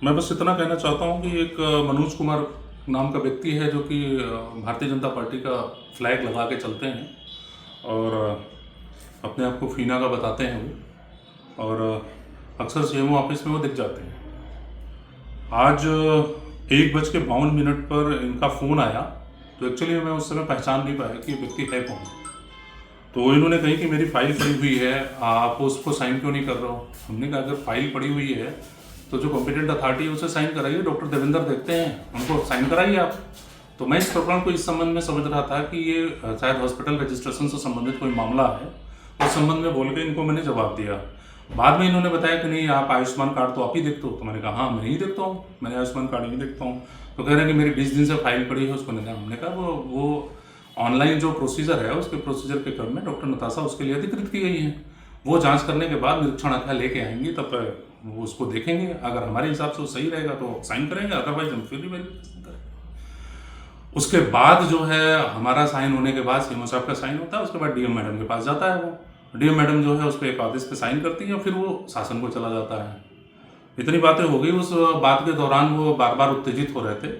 मैं बस इतना कहना चाहता हूँ कि एक मनोज कुमार नाम का व्यक्ति है जो कि भारतीय जनता पार्टी का फ्लैग लगा के चलते हैं और अपने आप को फीना का बताते हैं वो, और अक्सर सीएमओ ऑफिस में वो दिख जाते हैं। आज 1:52 पर इनका फ़ोन आया, तो एक्चुअली मैं उस समय पहचान नहीं पाया कि ये व्यक्ति है कौन। तो इन्होंने कही कि मेरी फाइल पड़ी हुई है, आप उसको साइन क्यों नहीं कर रहे हो। हमने कहा अगर फाइल पड़ी हुई है तो जो कॉम्पिटेंट अथॉरिटी है उसे साइन कराइए, डॉक्टर देवेंद्र देखते हैं, उनको साइन कराइए आप। तो मैं इस प्रकरण को इस संबंध में समझ रहा था कि ये शायद हॉस्पिटल रजिस्ट्रेशन से संबंधित कोई मामला है, उस संबंध में बोल के इनको मैंने जवाब दिया। बाद में इन्होंने बताया कि नहीं, आप आयुष्मान कार्ड तो आप ही देखते हो। तो मैंने कहा हाँ, मैं ही देखता हूँ, मैंने आयुष्मान कार्ड ही देखता हूँ। तो कह रहे हैं कि मेरी 20 दिन से फाइल पड़ी है उसको नहीं देखा। हमने कहा वो ऑनलाइन जो प्रोसीजर है उसके प्रोसीजर के क्रम में डॉक्टर नताशा उसके लिए अधिकृत की गई है। वो जांच करने के बाद निरीक्षण आख्या लेके आएंगी, तब वो उसको देखेंगे। अगर हमारे हिसाब से वो सही रहेगा तो साइन करेंगे, अदरवाइज हम फिर भी वेरिफिकेशन करेंगे। उसके बाद जो है हमारा साइन होने के बाद सीएमओ साहब का साइन होता है, उसके बाद डीएम मैडम के पास जाता है। वो डीएम मैडम जो है उस पर एक आदेश पे साइन करती है, फिर वो शासन को चला जाता है। इतनी बातें हो गई। उस बात के दौरान वो बार बार उत्तेजित हो रहे थे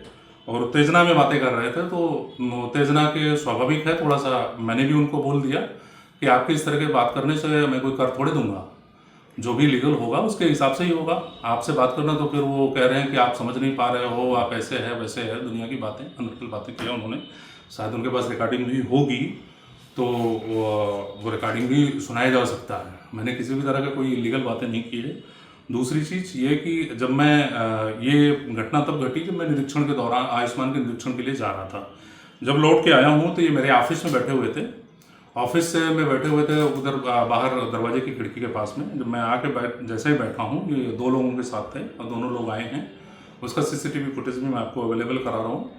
और उत्तेजना में बातें कर रहे थे। तो उत्तेजना के स्वाभाविक है थोड़ा सा, मैंने भी उनको बोल दिया कि आपके इस तरह के बात करने से मैं कोई कर थोड़े दूंगा, जो भी लीगल होगा उसके हिसाब से ही होगा। आपसे बात करना तो फिर वो कह रहे हैं कि आप समझ नहीं पा रहे हो, आप ऐसे है वैसे है, दुनिया की बातें अनर्गल बातें किया उन्होंने। शायद उनके पास रिकॉर्डिंग भी होगी, तो वो रिकॉर्डिंग भी सुनाया जा सकता है। मैंने किसी भी तरह का कोई इलीगल बातें नहीं की है। दूसरी चीज़ ये कि जब मैं ये घटना तब घटी जब मैं निरीक्षण के दौरान आयुष्मान के निरीक्षण के लिए जा रहा था। जब लौट के आया हूँ तो ये मेरे ऑफिस में बैठे हुए थे। ऑफिस से में बैठे हुए थे उधर बाहर दरवाजे की खिड़की के पास में। जब मैं आके जैसे ही बैठा हूँ, ये 2 लोगों के साथ थे और दोनों लोग आए हैं। उसका सीसीटीवी फुटेज भी मैं आपको अवेलेबल करा रहा हूँ,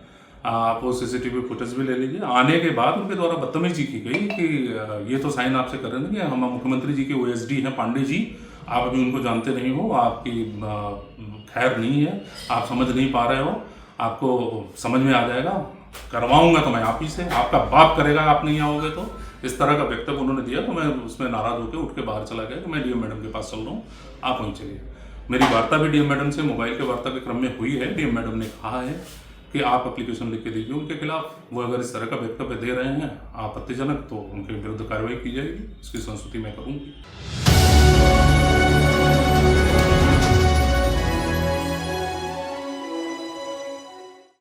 आप वो सीसीटीवी फुटेज भी ले लीजिए। आने के बाद उनके द्वारा बदतमीजी की गई कि ये तो साइन आपसे कर रहे थे कि हम मुख्यमंत्री जी के ओएसडी हैं पांडे जी, आप अभी उनको जानते नहीं हो, आपकी खैर नहीं है, आप समझ नहीं पा रहे हो, आपको समझ में आ जाएगा, करवाऊंगा तो मैं आप ही से, आपका बाप करेगा आप नहीं आओगे तो। इस तरह का वक्तव्य उन्होंने दिया। तो मैं उसमें नाराज होकर उठ के बाहर चला गया कि मैं डीएम मैडम के पास चल रहा हूँ, आप वहीं चलिए। मेरी वार्ता भी डीएम मैडम से मोबाइल के वार्ता के क्रम में हुई है। डीएम मैडम ने कहा है कि आप एप्लीकेशन लिख के दीजिए उनके खिलाफ, वो अगर इस तरह का वक्तव्य दे रहे हैं आपत्तिजनक, तो उनके विरुद्ध कार्रवाई की जाएगी, इसकी संस्तुति मैं करूँगी।